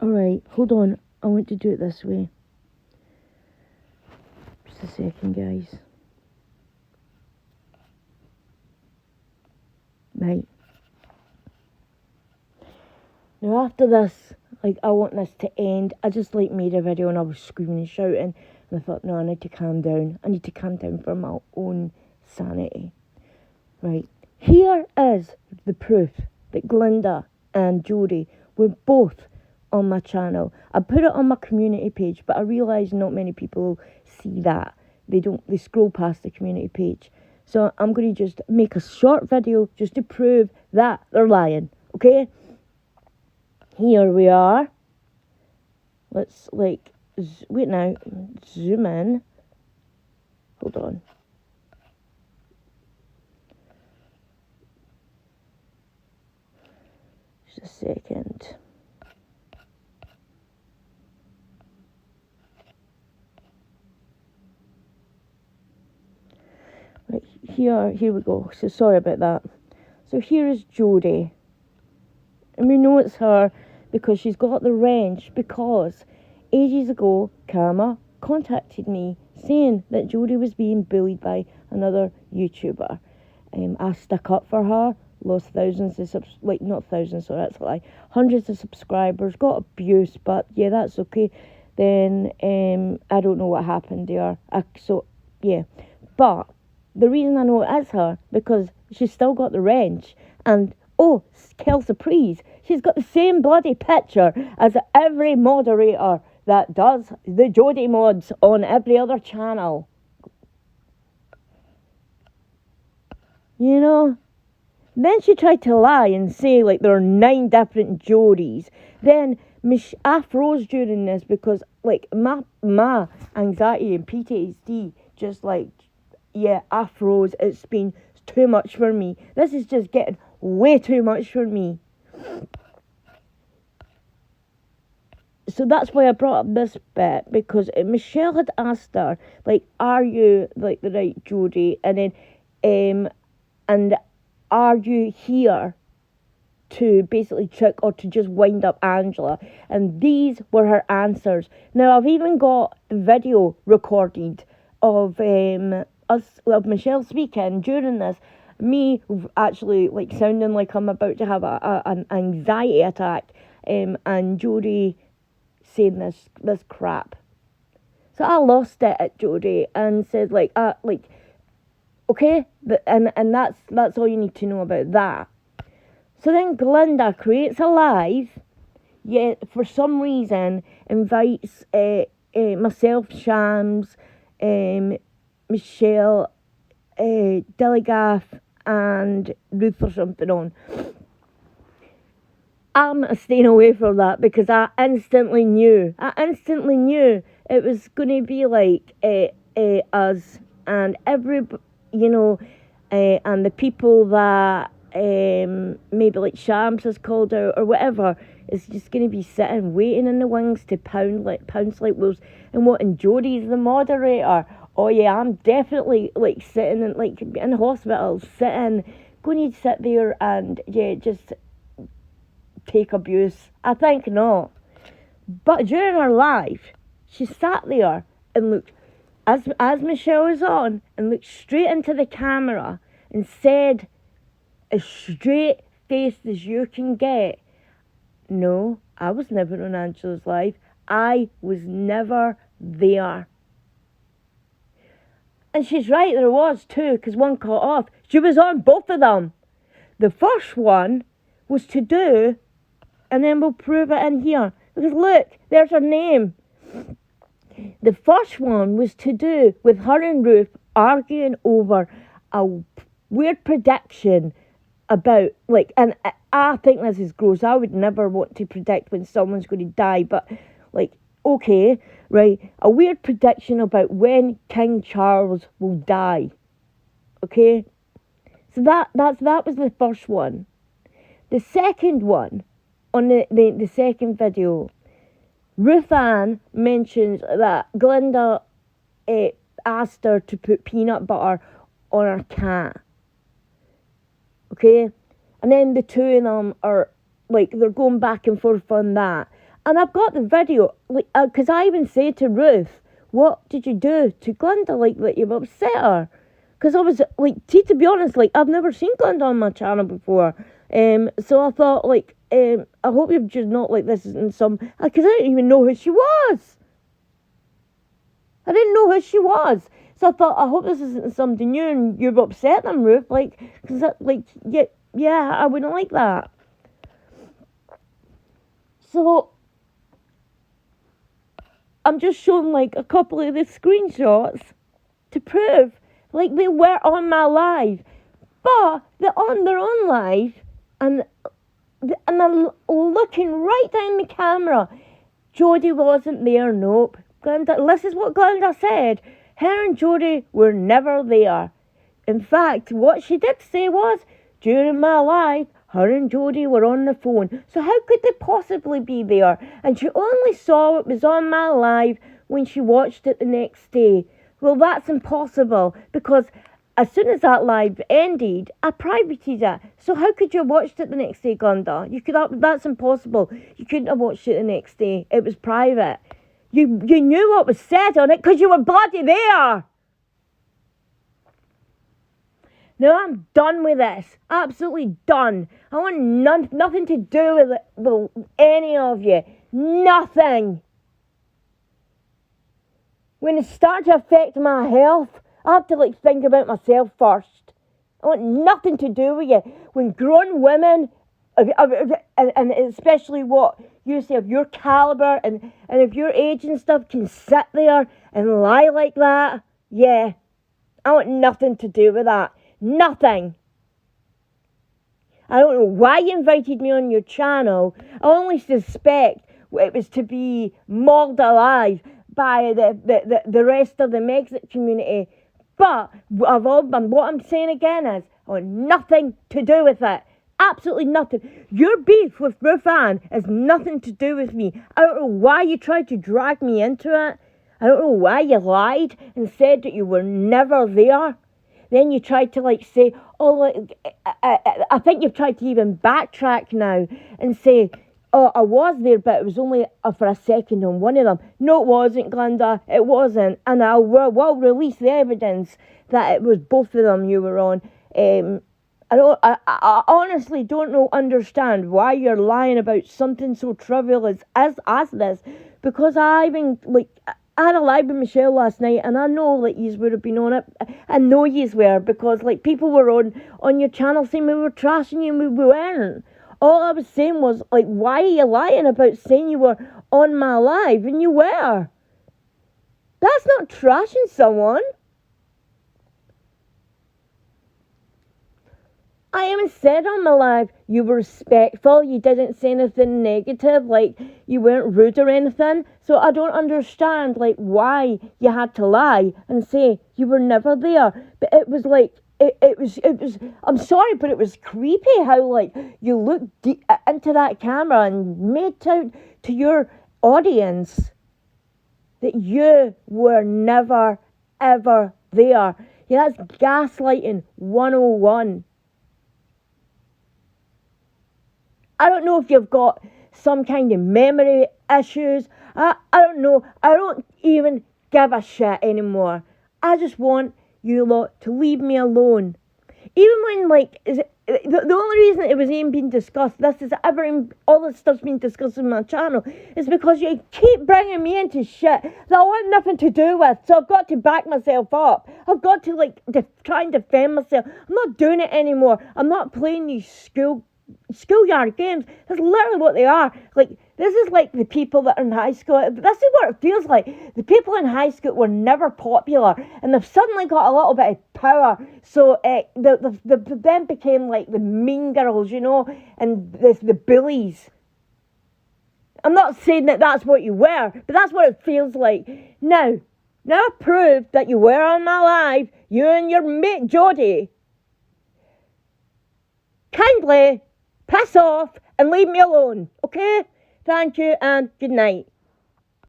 Alright, hold on. I want to do it this way. Just a second, guys. Right. Now after this, like, I want this to end. I just made a video and I was screaming and shouting, and I thought, no, I need to calm down. I need to calm down for my own sanity. Right. Here is the proof that Glinda and Jodie were both on my channel. I put it on my community page, but I realise not many people see that. They scroll past the community page. So I'm going to just make a short video just to prove that they're lying. Okay? Here we are. Let's wait now, zoom in. Hold on. Just a second. Right, here we go. So sorry about that. So here is Jodie. And we know it's her because she's got the wrench, because ages ago Karma contacted me saying that Jodie was being bullied by another YouTuber. I stuck up for her, lost thousands of not thousands, so that's a lie, hundreds of subscribers, got abused, but yeah, that's okay. Then I don't know what happened there. But the reason I know it is her, because she's still got the wrench, and oh, quelle surprise, she's got the same bloody picture as every moderator that does the Jodie mods on every other channel. You know? Then she tried to lie and say, like, there are 9 different Jodies. Then I froze during this because, like, my anxiety and PTSD just, like, yeah, I froze. It's been too much for me. This is just getting way too much for me. So that's why I brought up this bit, because Michelle had asked her, like, are you, like, the right Jodie? And then, and are you here to basically trick or to just wind up Angela? And these were her answers. Now, I've even got the video recorded of Michelle speaking during this, me actually, like, sounding like I'm about to have an anxiety attack, and Jodie saying this crap. So I lost it at Jodie and said, okay, and that's all you need to know about that. So then Glinda creates a live, yet for some reason invites myself, Shams, Michelle, Delegaff, and Ruth or something on. I'm staying away from that because I instantly knew it was going to be like us and and the people that maybe like Shams has called out or whatever is just going to be sitting waiting in the wings to pounce like wolves. And Jodie's the moderator. Oh yeah, I'm definitely like sitting in hospital, going to sit there and just take abuse. I think not. But during her live, she sat there and looked, as Michelle was on, and looked straight into the camera and said, as straight faced as you can get, no, I was never on Angela's live. I was never there. And she's right, there was too, because one cut off. She was on both of them. The first one was to do, and then we'll prove it in here. Because look, there's her name. The first one was to do with her and Ruth arguing over a weird prediction about, like, and I think this is gross. I would never want to predict when someone's going to die, but, like, okay, right, a weird prediction about when King Charles will die. Okay? So that was the first one. The second one, on the second video, Ruth Ann mentions that Glinda asked her to put peanut butter on her cat. Okay? And then the two of them are, like, they're going back and forth on that. And I've got the video, like, because I even say to Ruth, what did you do to Glinda, like, that you've upset her? Because I was, like, to be honest, like, I've never seen Glinda on my channel before. So I thought, like, I hope you've just not, like, this isn't some, because I didn't even know who she was. I didn't know who she was. So I thought, I hope this isn't something new and you've upset them, Ruth. Like, because, like, yeah, I wouldn't like that. So I'm just showing, like, a couple of the screenshots to prove, like, they were on my live. But they're on their own live, and they're looking right down the camera. Jodie wasn't there, nope. Glinda, this is what Glinda said. Her and Jodie were never there. In fact, what she did say was, during my live, her and Jodie were on the phone. So how could they possibly be there? And she only saw it was on my live when she watched it the next day. Well, that's impossible, because as soon as that live ended, I privated it. So how could you have watched it the next day, Glinda? That's impossible. You couldn't have watched it the next day. It was private. You knew what was said on it because you were bloody there. No, I'm done with this. Absolutely done. I want nothing to do with any of you. Nothing. When it starts to affect my health, I have to, like, think about myself first. I want nothing to do with you. When grown women, and especially what you say of your caliber and of your age and stuff, can sit there and lie like that, yeah, I want nothing to do with that. Nothing. I don't know why you invited me on your channel. I only suspect it was to be mauled alive by the rest of the megxit community. But what I'm saying again is, I want nothing to do with it. Absolutely nothing. Your beef with Ruth Ann has nothing to do with me. I don't know why you tried to drag me into it. I don't know why you lied and said that you were never there. Then you tried to, like, say, oh, like, I think you've tried to even backtrack now and say, oh, I was there, but it was only for a second on one of them. No, it wasn't, Glinda. It wasn't. And I will release the evidence that it was both of them you were on. I honestly don't understand why you're lying about something so trivial as this. Because I had a live with Michelle last night, and I know that yous would have been on it. I know yous were, because, like, people were on your channel saying we were trashing you and we weren't. All I was saying was, like, why are you lying about saying you were on my live and you were? That's not trashing someone. I even said on my live you were respectful, you didn't say anything negative, like, you weren't rude or anything. So I don't understand, like, why you had to lie and say you were never there. But it was like, it was, I'm sorry, but it was creepy how, like, you looked into that camera and made out to your audience that you were never, ever there. Yeah, that's gaslighting 101. I don't know if you've got some kind of memory issues. I don't know. I don't even give a shit anymore. I just want you lot to leave me alone. Even when, like, the only reason it was even being discussed, all this stuff's been discussed on my channel, is because you keep bringing me into shit that I want nothing to do with. So I've got to back myself up. I've got to, like, try and defend myself. I'm not doing it anymore. I'm not playing these schoolyard games. That's literally what they are. Like, this is like the people that are in high school. This is what it feels like. The people in high school were never popular, and they've suddenly got a little bit of power. So they then became like the mean girls, you know, and the bullies. I'm not saying that that's what you were, but that's what it feels like. Now I've proved that you were on my live, you and your mate Jodie. Kindly piss off and leave me alone, okay? Thank you and good night.